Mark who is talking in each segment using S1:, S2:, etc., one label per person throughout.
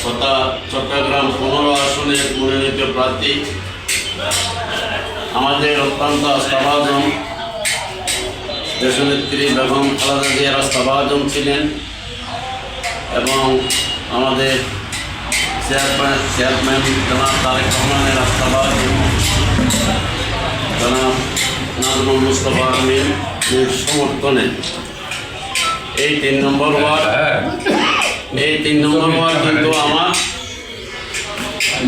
S1: তথা চট্টগ্রাম 15 আসনের মনোনীত প্রার্থী আমাদের অত্যন্ত আস্থাভাজন দেশনেত্রী বেগম খালেদা জিয়ার আস্থাভাজন ছিলেন এবং আমাদের চেয়ারম্যান জনাব তারেক রহমানের আস্থাভাজন জনাব নাজমুল মুস্তফা আমিনের সমর্থনে এই 3 নম্বর ওয়ার্ড কিন্তু আমার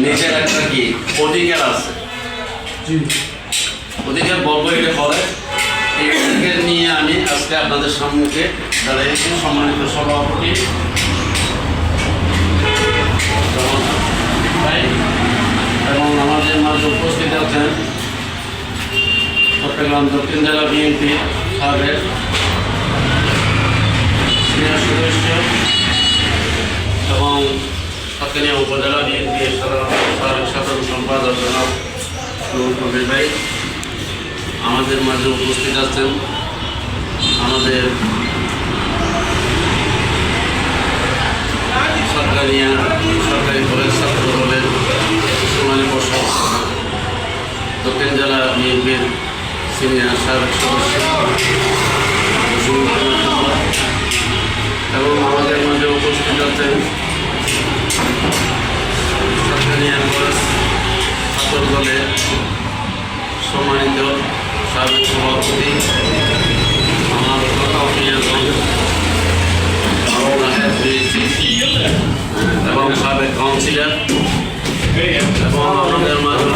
S1: নিজের একটা কি অধিকার আছে, অধিকার বলবো এটা পরে। এই অধিকার নিয়ে আমি আজকে আপনাদের সামনে দাঁড়িয়েছি। সম্মানিত সভাপতি এবং আমাদের মাঝে উপস্থিত আছেন চট্টগ্রাম দক্ষিণ জেলা বিএনপি সাবেক সিনিয়র সদস্য এবং সাতকানিয়া উপজেলা বিএনপি সাবেক সাধারণ সম্পাদক জনাব কবির ভাই। আমাদের মাঝে উপস্থিত আছেন আমাদের সাতকানিয়া সরকারি কলেজ ছাত্র দলের সম্মানী পর্ষদ দক্ষিণ জেলা বিএনপির সিনিয়র সাবেক সদস্য এবং আমাদের মাঝে উপস্থিত আছেন সাতকানিয়া কলেজ ছাত্র দলের সম্মানিত সাবেক সভাপতি আমার এবং সাবেক কাউন্সিলর এবং আমাদের মাঝে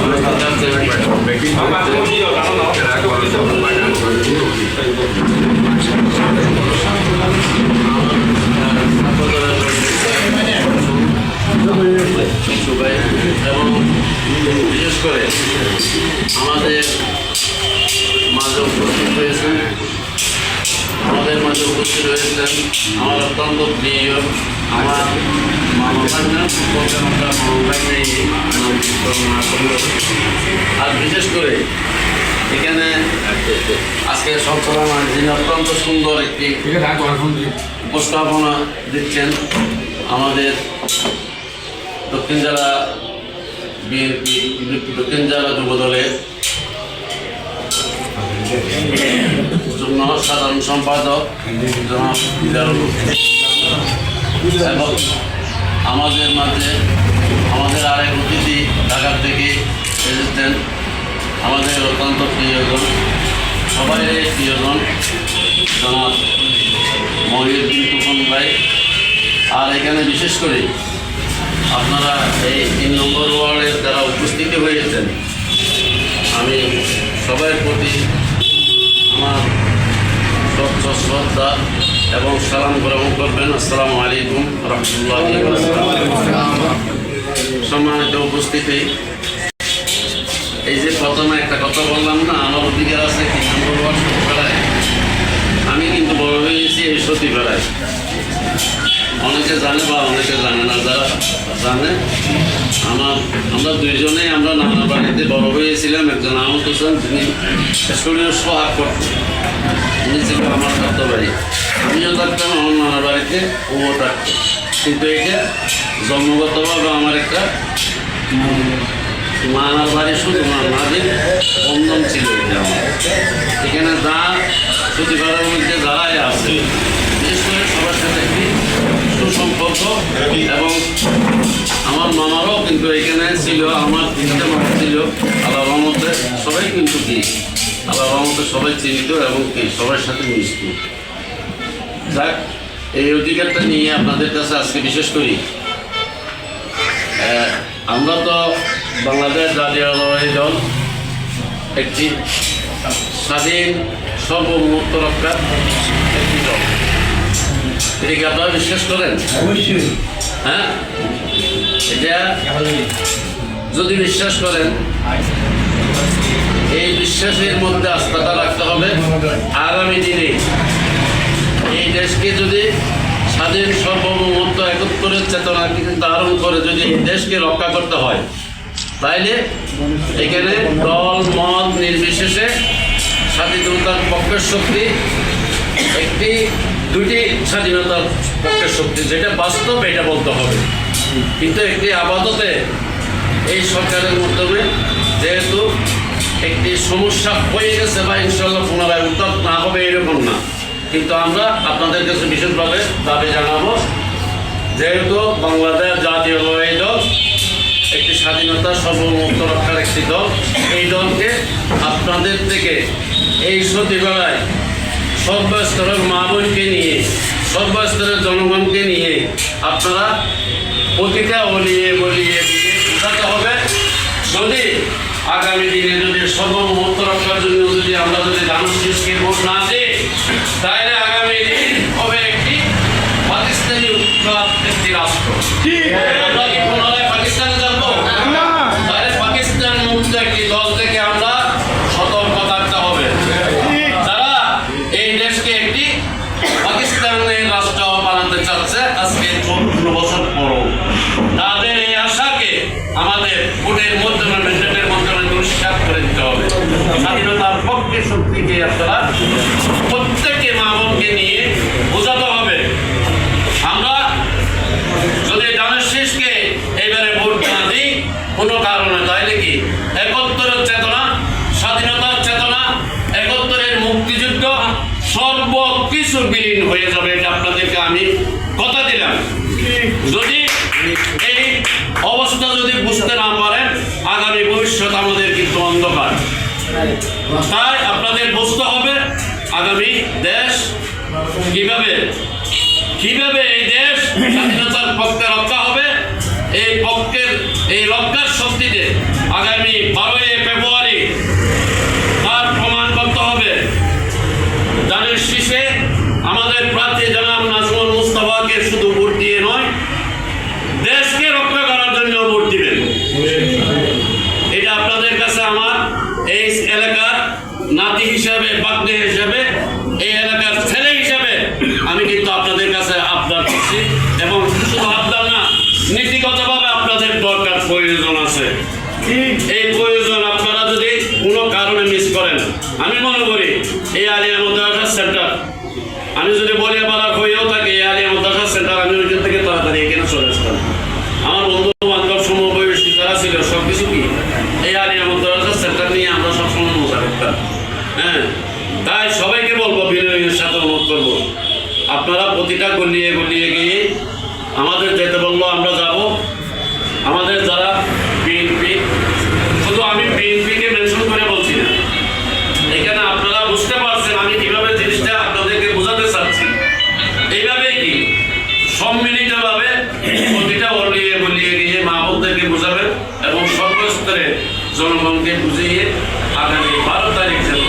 S1: এবং বিশেষ করে আমাদের মাঝে উপস্থিত হয়েছেন আমার অত্যন্ত প্রিয় আমার আর বিশেষ করে এখানে আজকে সবসময় যিনি অত্যন্ত সুন্দর একটি উপস্থাপনা দিচ্ছেন আমাদের দক্ষিণ জেলা বিএনপি দক্ষিণ জেলা যুবদলের যুগ্ম সাধারণ সম্পাদক জনাব এবং আমাদের মাঝে আমাদের আরেক অতিথি ঢাকা থেকে এসেছেন আমাদের অত্যন্ত প্রিয়জন সবাই প্রিয়জন জনাব মহিউদ্দিন তুফান ভাই। আর এখানে বিশেষ করে আপনারা এই 3 নম্বর ওয়ার্ডের যারা উপস্থিতি হয়েছেন আমি সবার প্রতি আমার শ্রদ্ধা এবং সালাম গ্রহণ করবেন। আসসালামু আলাইকুম রহমতুল্লাহি ওয়া বারাকাতুহু। সম্মানিত উপস্থিতি, এই যে প্রথমে একটা কথা বললাম না, আমার অধিকার আছে 3 নম্বর ওয়ার্ড সতীপাড়ায়। আমি কিন্তু বড় হয়েছি এই সতীপাড়ায়। অনেকে জানে বা অনেকে জানে না। যারা জানে আমরা দুইজনেই আমরা নানা বাড়িতে বড় হয়েছিলাম। একজন আহমদ হোসেন, যিনি শরীর সোহাগ করতেন, উনি ছিল আমার ছাত্র ভাই। আমিও থাকতাম আমার নানা বাড়িতে, ও থাকত। কিন্তু এটা জন্মগতভাবে আমার একটা নানার বাড়ি শুধু মাঝির বন্ধন ছিল। এটা আমার এখানে যা সতীপাড়ার মধ্যে যারাই আছে বিশেষ করে সবার সাথে একটি সুসম্পর্ক এবং আমার মামারাও কিন্তু এখানে ছিল। আমার 3টে মামা ছিল। আল্লাহর রহমতে সবাই কিন্তু কি আল্লাহর রহমতে সবাই চিনিত এবং কি সবার সাথে মিশত। যাক, এই অধিকারটা নিয়ে আপনাদের কাছে আজকে বিশেষ করি আমরা তো বাংলাদেশ জাতীয়তাবাদী দল একটি স্বাধীন সার্বভৌমত্ব রক্ষার একটি দল। এটা কি আপনারা বিশ্বাস করেন? হ্যাঁ, এটা যদি বিশ্বাস করেন এই বিশ্বাসের মধ্যে আস্থাটা রাখতে হবে। আগামী দিনে এই দেশকে যদি স্বাধীন সার্বভৌমত্ব একত্রের চেতনা ধারণ করে যদি এই দেশকে রক্ষা করতে হয়, তাইলে এখানে দল মত নির্বিশেষে স্বাধীনতার পক্ষের শক্তি দুটি স্বাধীনতার পক্ষের শক্তি, যেটা বাস্তব এটা বলতে হবে। কিন্তু একটি আপাততে এই সরকারের মাধ্যমে যেহেতু একটি সমস্যা হয়ে গেছে বা ইনশাল্লাহ পুনরায় উত্তর না হবে এরকম না, কিন্তু আমরা আপনাদের কাছে বিশেষভাবে দাবি জানাবো, যেহেতু বাংলাদেশ জাতীয়তাবাদী দল একটি স্বাধীনতা সার্বভৌমত্ব রক্ষার একটি দল, এই দলকে আপনাদের থেকে এই সতীবেলায় সর্বস্তরের মা বোনকে নিয়ে, সর্বস্তরের জনগণকে নিয়ে আপনারা প্রতিটা বলিয়ে বলিয়ে দিয়ে বোঝাতে হবে। যদি আগামী দিনে যদি সার্বভৌমত্ব রক্ষার জন্য যদি আমরা যদি ধানুশীষকে ভোট না দিই, তাহলে আগামী দিন হবে একটি পাকিস্তানি একটি রাষ্ট্র। আমরা কি পুনরায় পাকিস্তানে যাবো? তাহলে পাকিস্তান মুক্ত একটি দল থেকে আমরা সতর্ক থাকতে হবে। যারা এই দেশকে একটি পাকিস্তানের রাষ্ট্র বানাতে চাচ্ছে আজকে 14 বছর পরও, তাদের এই আশাকে আমাদের ভোটের মাধ্যমে মেন্ডেটের মাধ্যমে দুঃসাৎ করে দিতে হবে। স্বাধীনতার পক্ষে শক্তিকে আপনারা প্রত্যেকে মা বোনকে নিয়ে বোঝাতে হবে। আমরা যদি ধানুশীষকে এবারে ভোট না দিই কোনো কারণে, তাইলে কি 71-এর চেতনা, স্বাধীনতার চেতনা, 71-এর মুক্তিযুদ্ধ সর্বকিছু বিলীন হয়ে যাবে। এটা আপনাদেরকে আমি কথা দিলাম। যদি এই অবস্থা যদি বুঝতে না পারেন, আগামী ভবিষ্যৎ আমাদের কিন্তু অন্ধকার। তাই আপনাদের বুঝতে হবে আগামী দেশ কিভাবে এই দেশ স্বাধীনতার পক্ষে রক্ষা হবে। এই পক্ষের এই রক্ষার শক্তিতে আগামী 12 ফেব্রুয়ারি তার প্রমাণ করতে হবে। ধানুশীষে আমাদের প্রার্থী জনাব নাজমুল মুস্তাফাকে শুধু ভোট দিয়ে নয়, দেশকে রক্ষা করার জন্য ভোট দিবেন। এটা আপনাদের কাছে আমার এই এলাকার নাতি হিসাবে, বাগ্নে হিসাবে, এই এলাকার ছেলে হিসাবে আমি কিন্তু আপনাদের কাছে আবদার করছি, এবং শুধু আবদার না, নীতিগতভাবে আপনাদের দরকার প্রয়োজন আছে। এই প্রয়োজন আপনারা যদি কোনো কারণে মিস করেন, আমি মনে করি এই আলিয়া মাদ্রাসা সেন্টার, আমি যদি বলিয়া পাড়ার হয়েও থাকি, এই আলিয়া মাদ্রাসা সেন্টার আমি ওইখান থেকে তাড়াতাড়ি এখানে চলে আসতাম। আমার বন্ধু বান্ধব সমবয়সী যারা ছিল সব কিছু কি এই আলিয়া মাদ্রাসা সেন্টার নিয়ে আমরা সবসময় মজা করতাম। হ্যাঁ, তাই সবাইকে বলবো, বিনয়ের সাথে অনুরোধ করবো, আপনারা প্রতিটা গলিয়ে গলিয়ে গিয়ে আমাদের যেতে বললো আমরা যাব। আমাদের যারা বিএনপি, শুধু আমি বিএনপিকে মেনশন করে বলছি না, এখানে আপনারা বুঝতে পারছেন আমি কিভাবে জিনিসটা আপনাদেরকে বোঝাতে চাচ্ছি। এইভাবেই কি সম্মিলিতভাবে প্রতিটা গলিয়ে গলিয়ে গিয়ে মা বোনদেরকে বোঝাবেন এবং সর্বস্তরে জনগণকে বুঝিয়ে আগামী 12 তারিখ যেন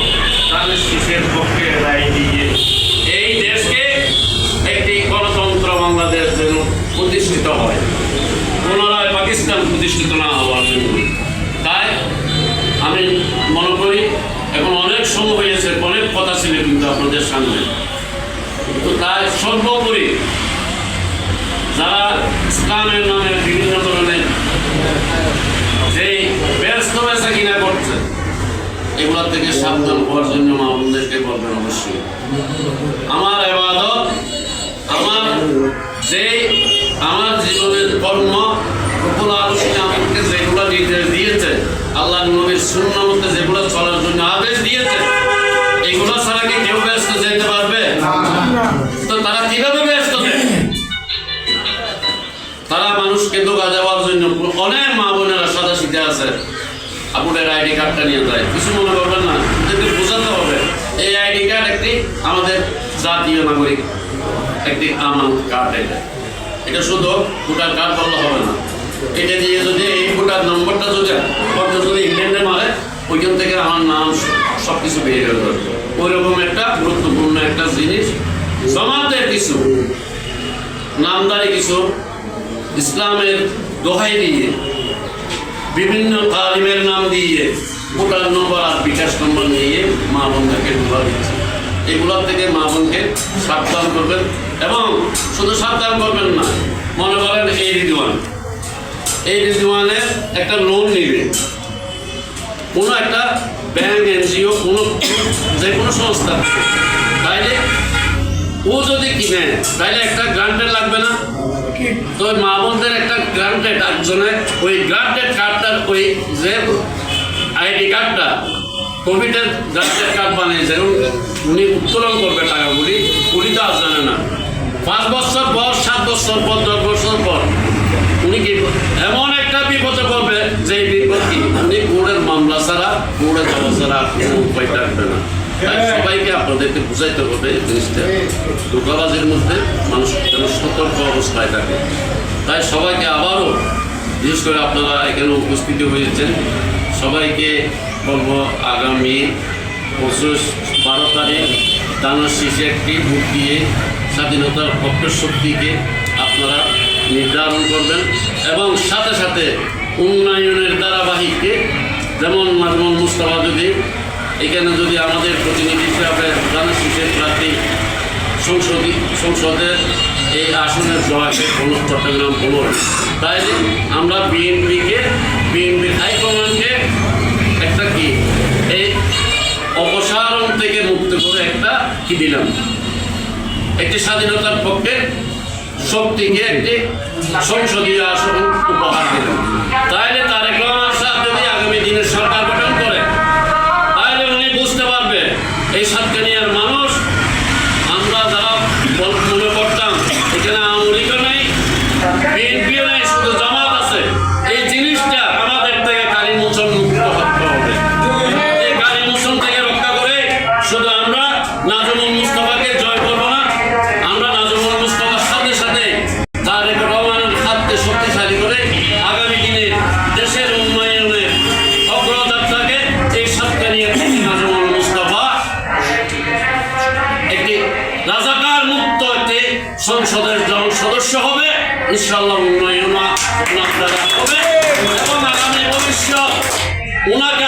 S1: ধানুশীষের পক্ষে রায় দিয়ে এই দেশকে একটি গণতন্ত্র বাংলাদেশ যেন প্রতিষ্ঠিত হয়, পুনরায় পাকিস্তান প্রতিষ্ঠিত না হওয়ার জন্য। তাই আমি মনে করি এখন অনেক সময় হয়েছে, অনেক কথা ছিল কিন্তু আপনাদের সামনে, তো তাই সর্বোপরি যারা ইসলামের নামে বিভিন্ন ধরনের যেই ব্যস্ত বেচা কিনা করছে, এগুলোর থেকে সাবধান হওয়ার জন্য মা বোনদেরকে বলবেন অবশ্যই। আমার ইবাদত, আমার জীবনের কর্ম, রব্বুল আলামিন আমাকে যেগুলো নির্দেশ দিয়েছে, আল্লাহ নবীর সুন্নাহ মতে যেগুলো চলার জন্য আদেশ দিয়েছে, এগুলো ছাড়া কি কেউ ব্যস্ত যেতে পারবে? তো তারা কিভাবে ব্যস্ত থাকে? তারা মানুষকে ধোঁকা দেওয়ার জন্য অনেক মা বোনেরা সাদা শীতে আছে, আপনার আইডি কার্ডটা নিয়ে যায়, কিছু মনে করবেন না, কিন্তু বোঝাতে হবে এই আইডি কার্ড একটি আমাদের জাতীয় নাগরিক একটি আমানত কার্ড। এটা শুধু ভোটার কার্ড বললে হবে না, এটা দিয়ে যদি এই ভোটার নম্বরটা যদি ইংল্যান্ডে মারে, ওইখান থেকে আমার নাম সব কিছু বেরিয়ে গেল। ওইরকম একটা গুরুত্বপূর্ণ একটা জিনিস, জামাতের কিছু নামদারি কিছু ইসলামের দোহাই দিয়ে বিভিন্ন তালিমের নাম দিয়ে ভোটার নম্বর আর বিকাশ নম্বর নিয়ে মা বোনদেরকে ঢোকা দিচ্ছে। এগুলোর থেকে মা বোনকে সাবধান করবেন, এবং শুধু সাবধান করবেন না, মনে করেন এই রিজওয়ানের একটা লোন নিবে কোনো একটা ব্যাংক, এনজিও, যে কোনো সংস্থা, তাইলে ও যদি কিনে তাইলে একটা গ্রান্টের লাগবে না? তো মা বোনদের একটা একজনের ওই গ্রান্টেড কার্ডটার ওই যে আইডি কার্ডটা কোভিডের গ্রান্টেড কার্ড বানিয়েছে উনি উত্তোলন করবে টাকাগুলি, উনি তো আজ জানে না। 5 বছর পর, 7 বছর পর, 10 বছর পর উনি কি এমন একটা বিপদে পড়বে যে বিপদ কি উনি কোর্টের মামলা ছাড়া, কোর্টে যাওয়া ছাড়া কোনো উপায় থাকবে না। তাই সবাইকে আপনাদেরকে বুঝাইতে হবে এই জিনিসটা, ধোঁকাবাজির মধ্যে মানুষ যেন সতর্ক অবস্থায় থাকে। তাই সবাইকে আবারও, বিশেষ করে আপনারা এখানে উপস্থিতি হয়েছেন, সবাইকে বলবো আগামী 12 তারিখ দানের শীষে একটি ভোট দিয়ে স্বাধীনতার পক্ষের শক্তিকে আপনারা নির্ধারণ করবেন এবং সাথে সাথে উন্নয়নের ধারাবাহিককে যেমন মুস্তাফা যদি এখানে যদি আমাদের প্রতিনিধি হিসাবে দানের শীষের প্রার্থী সংসদের এই আসনের জয়কে চট্টগ্রাম বলুন, তাই আমরা বিএনপির হাইকমান্ডকে একটা কি এই অপসারণ থেকে মুক্ত করে একটা কি দিলাম, একটি স্বাধীনতার পক্ষে শক্তিকে একটি সংসদীয় আসন উপহার দিলাম। তাইলে তারেক রহমান সাহেব যদি আগামী দিনের সরকার গঠন করে তাহলে উনি বুঝতে পারবে এই সাতকানিয়ার মানুষ, আমরা যারা মনে করতাম এখানে আওয়ামী লীগও নেই, বিএনপিও নেই, শুধু জামাত আছে, এই জিনিসটা আমাদের থেকে কালী মোচন মুক্ত করতে হবে। এই কালী মোচন থেকে রক্ষা করে শুধু আমরা নাজমুল মুস্তাফাকে জয় করবো না, আমরা নাজমুল মুস্তাফার সাথে সাথে তারেক রহমানের হাতকে শক্তিশালী করে আগামী দিনে দেশের উন্নয়নের অগ্রযাত্রাকে এই সাতকানিয়া থেকে নাজমুল মুস্তাফা একটি রাজাকার মুক্ত একটি সংসদের সদস্য হবে, ইনশাআল্লাহ উন্নয়ন হবে এবং আগামী ভবিষ্যৎ ওনাকে